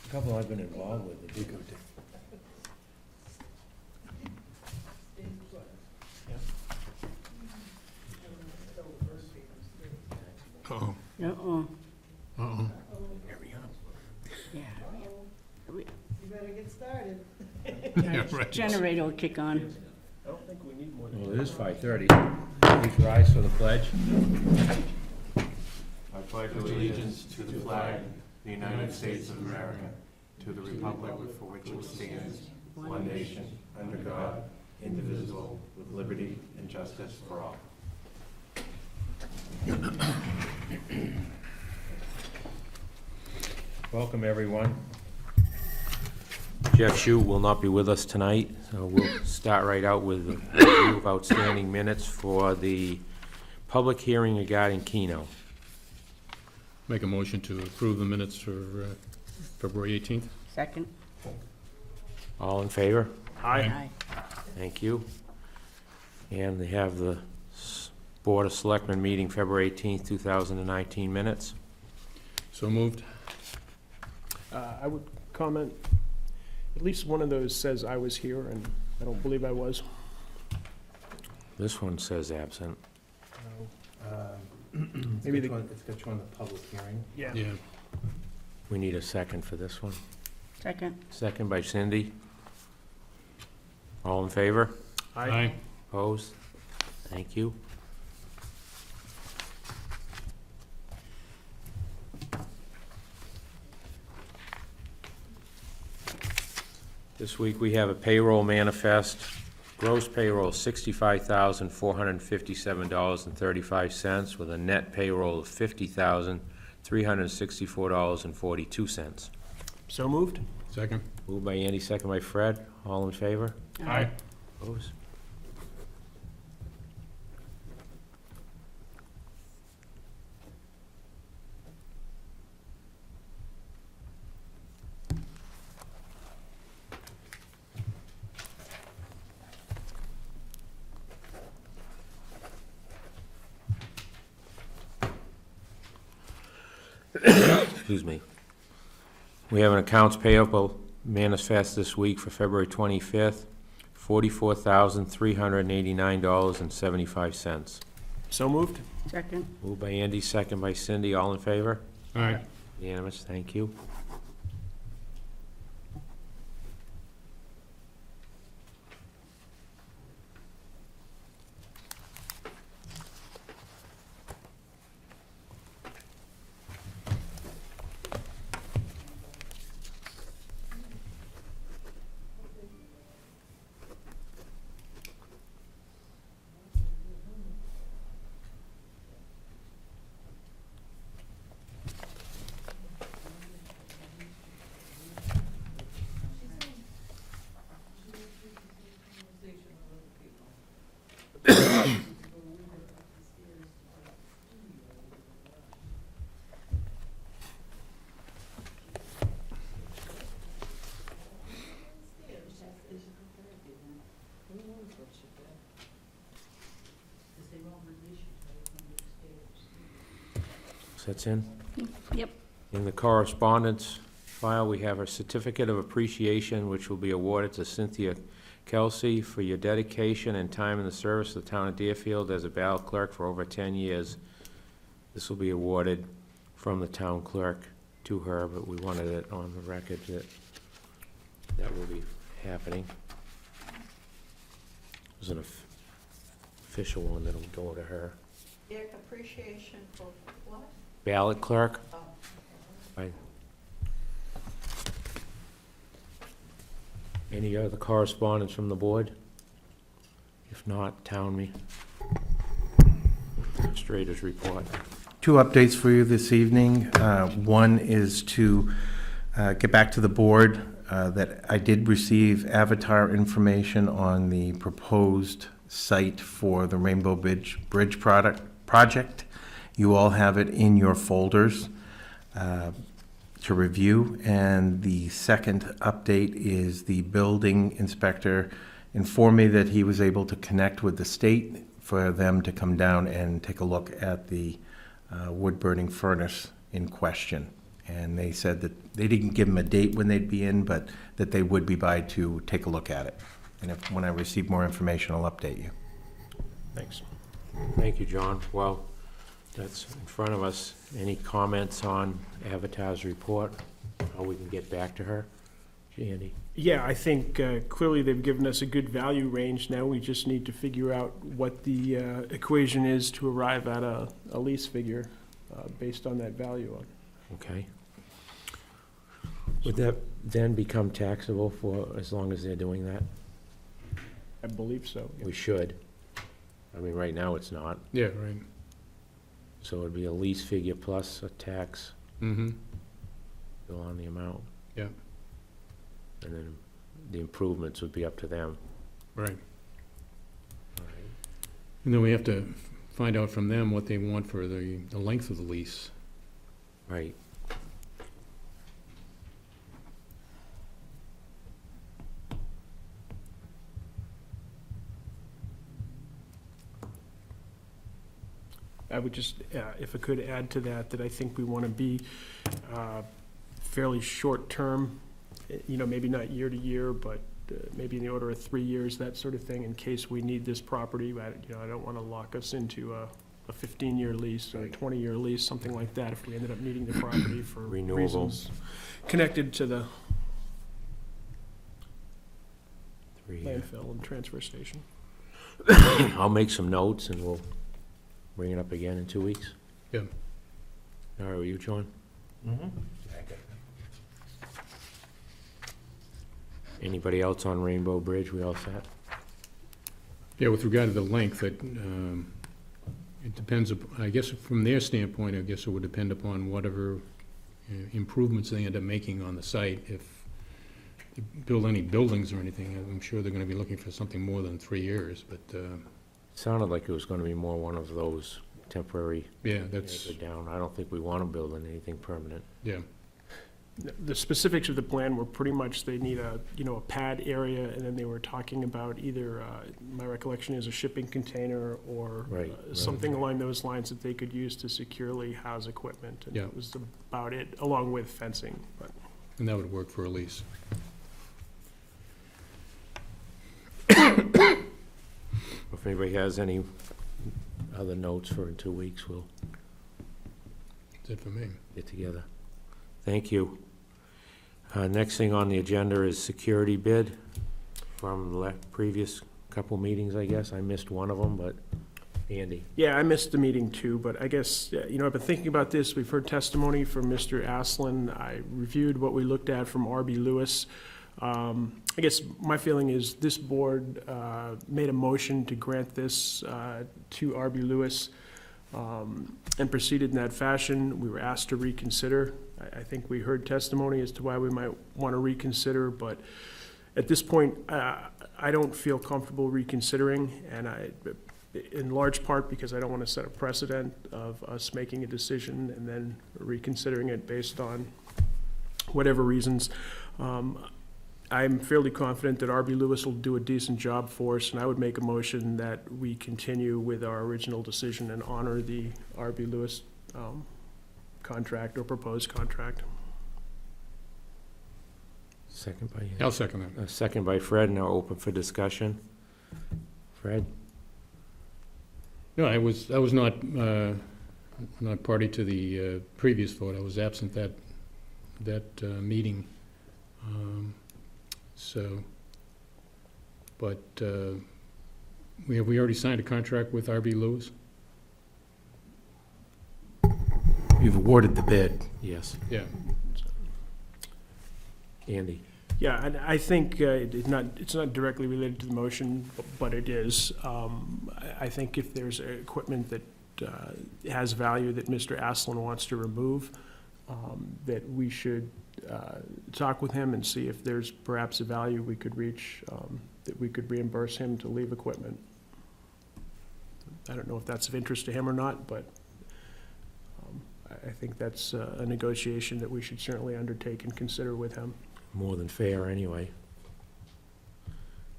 A couple I've been involved with. You go, Dick. Uh-oh. Uh-oh. Uh-oh. Hurry up. Yeah. You better get started. Yeah, right. Generator will kick on. I don't think we need more than. Well, it is 5:30. Please rise for the pledge. I pledge allegiance to the flag of the United States of America, to the republic for which it stands, one nation, under God, indivisible, with liberty and justice for all. Welcome, everyone. Jeff Shute will not be with us tonight, so we'll start right out with a review of outstanding minutes for the public hearing regarding Keno. Make a motion to approve the minutes for February 18th. Second? All in favor? Aye. Thank you. And they have the Board of Selectmen meeting February 18th, 2019 minutes. So moved. I would comment, at least one of those says I was here, and I don't believe I was. This one says absent. Maybe the, It's got you on the public hearing. yeah. Yeah. We need a second for this one. Second? Second by Cindy. All in favor? Aye. Opposed? Thank you. This week we have a payroll manifest. Gross payroll $65,457.35 with a net payroll of $50,364.42. So moved? Second. Moved by Andy, second by Fred. All in favor? Aye. Opposed? Excuse me. We have an accounts payable manifest this week for February 25th, $44,389.75. So moved? Second? Moved by Andy, second by Cindy. All in favor? Aye. Unanimous, thank you. That's in. Yep. In the correspondence file, we have a certificate of appreciation which will be awarded to Cynthia Kelsey for your dedication and time in the service of the town of Deerfield as a ballot clerk for over 10 years. This will be awarded from the town clerk to her, but we wanted it on the record that that will be happening. There's an official one that'll go to her. Dick, appreciation for what? Ballot clerk? Oh. Right. Any other correspondence from the board? If not, town administrator's report. Two updates for you this evening. One is to get back to the board that I did receive Avatar information on the proposed site for the Rainbow Bridge project. You all have it in your folders to review. And the second update is the building inspector informed me that he was able to connect with the state for them to come down and take a look at the wood burning furnace in question And they said that they didn't give them a date when they'd be in, but that they would be by to take a look at it. And when I receive more information, I'll update you. Thanks. Thank you, John. Well, that's in front of us. Any comments on Avatar's report? How we can get back to her? Andy? Yeah, I think clearly they've given us a good value range. Now we just need to figure out what the equation is to arrive at a lease figure based on that value. Okay. Would that then become taxable for, as long as they're doing that? I believe so. We should. I mean, right now it's not, Yeah, right. so it'd be a lease figure plus a tax Mm-hmm. bill on the amount. Yeah. And then the improvements would be up to them. Right. All right. And then we have to find out from them what they want for the length of the lease. Right. I would just, if I could add to that, that I think we want to be fairly short-term, maybe not year to year, but maybe in the order of 3 years, that sort of thing, in case we need this property. I don't want to lock us into a 15-year lease or a 20-year lease, something like that, if we ended up needing the property for Renewable. reasons connected to the 3 years. landfill and transfer station. I'll make some notes and we'll bring it up again in 2 weeks. Yeah. All right, with you, John? Anybody else on Rainbow Bridge? We all set? Yeah, with regard to the length, it depends, I guess from their standpoint, I guess it would depend upon whatever improvements they end up making on the site. If they build any buildings or anything, I'm sure they're gonna be looking for something more than 3 years, but, Sounded like it was gonna be more one of those temporary, yeah, that's, go down. I don't think we want to build anything permanent. yeah, The specifics of the plan were pretty much, they need a pad area, and then they were talking about either, my recollection is a shipping container or Right, something along those lines that they could use to securely house equipment. And Yeah. that was about it, along with fencing, but. and that would work for a lease. If anybody has any other notes for in 2 weeks, we'll That's it for me. get together. Thank you. Next thing on the agenda is security bid from the previous couple meetings, I guess. I missed one of them, but Andy. Yeah, I missed the meeting too, but I guess, I've been thinking about this. We've heard testimony from Mr. Aslan. I reviewed what we looked at from R.B. Lewis. I guess my feeling is this board made a motion to grant this to R.B. Lewis and proceeded in that fashion. We were asked to reconsider. I think we heard testimony as to why we might want to reconsider, but at this point, I don't feel comfortable reconsidering, and in large part because I don't want to set a precedent of us making a decision and then reconsidering it based on whatever reasons. I'm fairly confident that R.B. Lewis will do a decent job for us, and I would make a motion that we continue with our original decision and honor the R.B. Lewis contract or proposed contract. Second by, I'll second that. second by Fred, now open for discussion. Fred? No, I was not party to the previous vote. I was absent that meeting. So, but we already signed a contract with R.B. Lewis? You've awarded the bid. Yes. Yeah. Andy? Yeah, and I think it's not directly related to the motion, but it is. I think if there's equipment that has value that Mr. Aslan wants to remove, that we should talk with him and see if there's perhaps a value we could reach, that we could reimburse him to leave equipment. I don't know if that's of interest to him or not, but I think that's a negotiation that we should certainly undertake and consider with him. More than fair, anyway.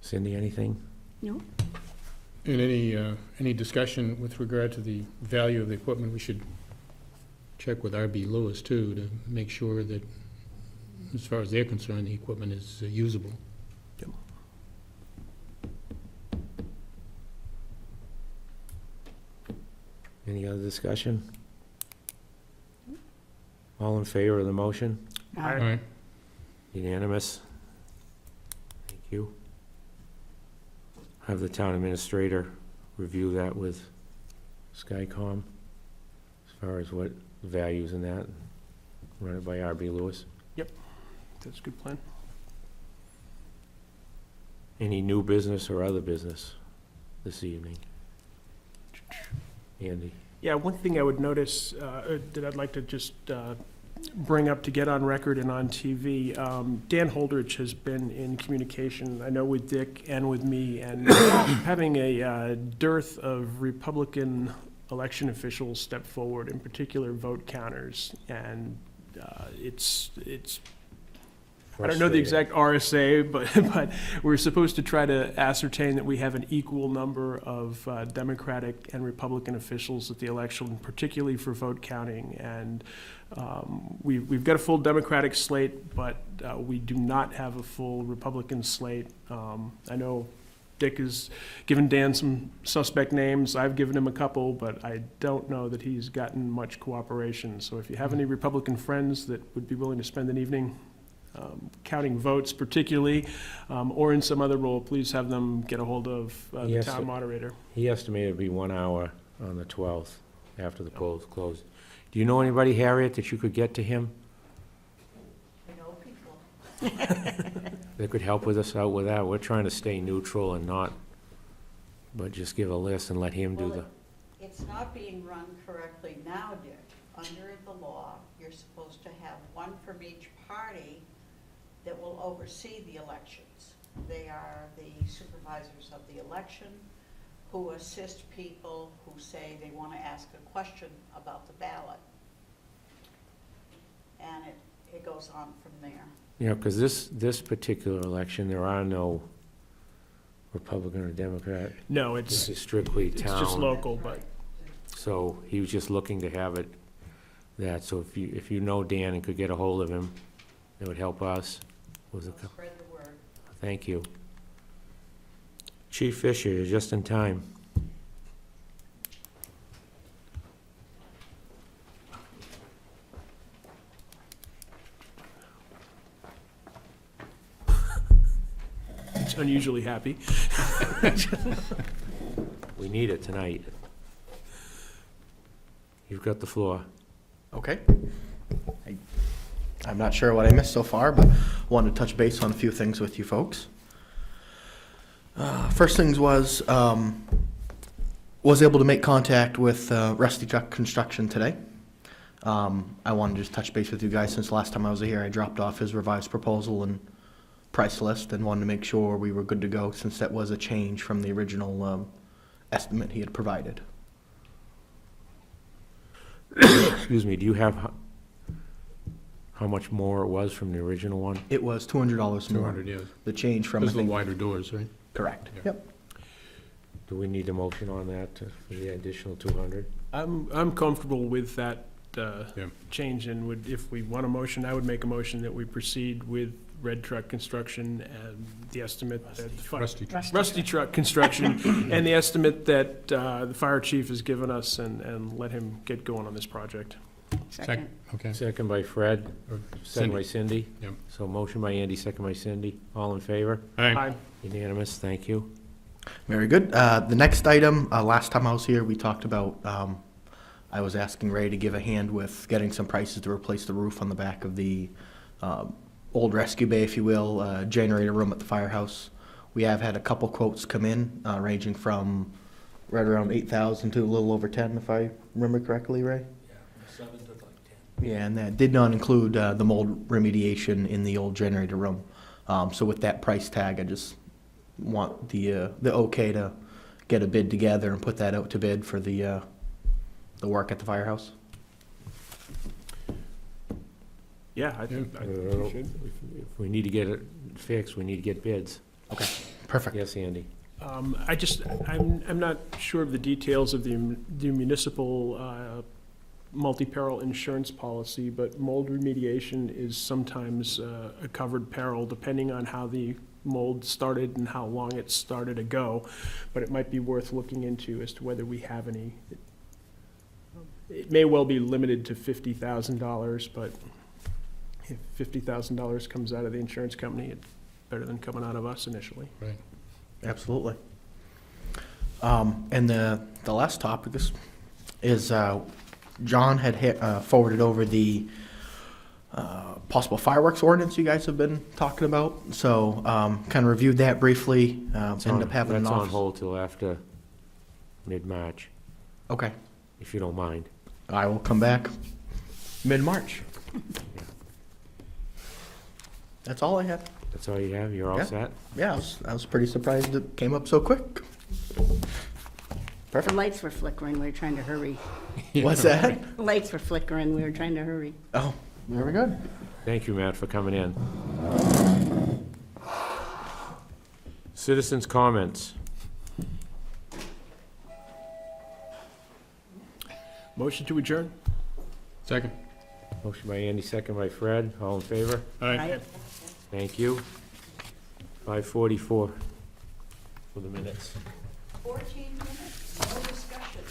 Cindy, anything? No? And any discussion with regard to the value of the equipment we should check with RB Lewis too, to make sure that, as far as they're concerned, the equipment is usable. Any other discussion? All in favor of the motion? All Aye. right, Unanimous? Thank you. Have the town administrator review that with Skycom as far as what values in that. Run it by RB Lewis. That's a good plan. Any new business or other business this evening? Andy? Yeah, one thing I would notice, that I'd like to just bring up to get on record and on TV, Dan Holdridge has been in communication, I know with Dick and with me, and having a dearth of Republican election officials step forward, in particular vote counters, and it's I don't know the exact RSA, but we're supposed to try to ascertain that we have an equal number of Democratic and Republican officials at the election, particularly for vote counting. And we've got a full Democratic slate, but we do not have a full Republican slate. I know Dick has given Dan some suspect names. I've given him a couple, but I don't know that he's gotten much cooperation. So if you have any Republican friends that would be willing to spend an evening counting votes particularly, or in some other role, please have them get a hold of the Yes, town sir. moderator. He estimated it'd be 1 hour on the 12th, after the polls closed. Do you know anybody, Harriet, that you could get to him I know people. that could help with us out with that? We're trying to stay neutral and not, but just give a list and let him do Well, the, It's not being run correctly now, Dick. Under the law, you're supposed to have one from each party that will oversee the elections. They are the supervisors of the election who assist people who say they want to ask a question about the ballot. And it goes on from there. you know, because this particular election, there are no Republican or Democrat. No, This it's is strictly town. just local, but So he was just looking to have it that, so if you know Dan and could get a hold of him, it would help us with a couple. Spread the word. Thank you. Chief Fisher, you're just in time. it's unusually happy. We need it tonight. You've got the floor. Okay. I'm not sure what I missed so far, but wanted to touch base on a few things with you folks. First things was able to make contact with Rusty Truck Construction today. I wanted to just touch base with you guys since last time I was here. I dropped off his revised proposal and price list and wanted to make sure we were good to go since that was a change from the original estimate he had provided. Excuse me, do you have how much more it was from the original one? It was $200 more. 200, yeah. The change from, I Those are the think, wider doors, right? correct. Yeah. Yep. Do we need a motion on that for the additional 200? I'm comfortable with that Yeah. change, and would, if we want a motion, I would make a motion that we proceed with Red Truck Construction and the estimate that Rusty. Rusty Truck Construction, and the estimate that the fire chief has given us, and let him get going on this project. Second. Okay. Second by Fred, Or second by Cindy. Yep. So motion by Andy, second by Cindy. All in favor? Aye. Aye. Unanimous, thank you. Very good. The next item, last time I was here, we talked about, I was asking Ray to give a hand with getting some prices to replace the roof on the back of the old rescue bay, if you will, generator room at the firehouse. We have had a couple quotes come in, ranging from right around 8,000 to a little over 10, if I remember correctly, Ray? Yeah, and that did not include the mold remediation in the old generator room. So with that price tag, I just want the okay to get a bid together and put that out to bid for the work at the firehouse. Yeah, I think we should. If we need to get it fixed, we need to get bids. Okay, perfect. Yes, Andy? I'm not sure of the details of the municipal multi-peril insurance policy, but mold remediation is sometimes a covered peril depending on how the mold started and how long it started ago. But it might be worth looking into as to whether we have any. It may well be limited to $50,000, but if $50,000 comes out of the insurance company, it's better than coming out of us initially. Right. Absolutely. And the last topic is John had forwarded over the possible fireworks ordinance you guys have been talking about. So kind of reviewed that briefly. Ended up having an That's on office. hold till after mid-March, Okay, if you don't mind. I will come back mid-March. That's all I had. That's all you have? You're all Yeah. set? Yeah, I was pretty surprised it came up so quick. The lights were flickering, we were trying to hurry. What's that? The lights were flickering, we were trying to hurry. Oh, very good. Thank you, Matt, for coming in. Citizens' comments. Motion to adjourn? Second. Motion by Andy, second by Fred. All in favor? Aye. Thank you. 5:44 for the minutes. 14 minutes, no discussion.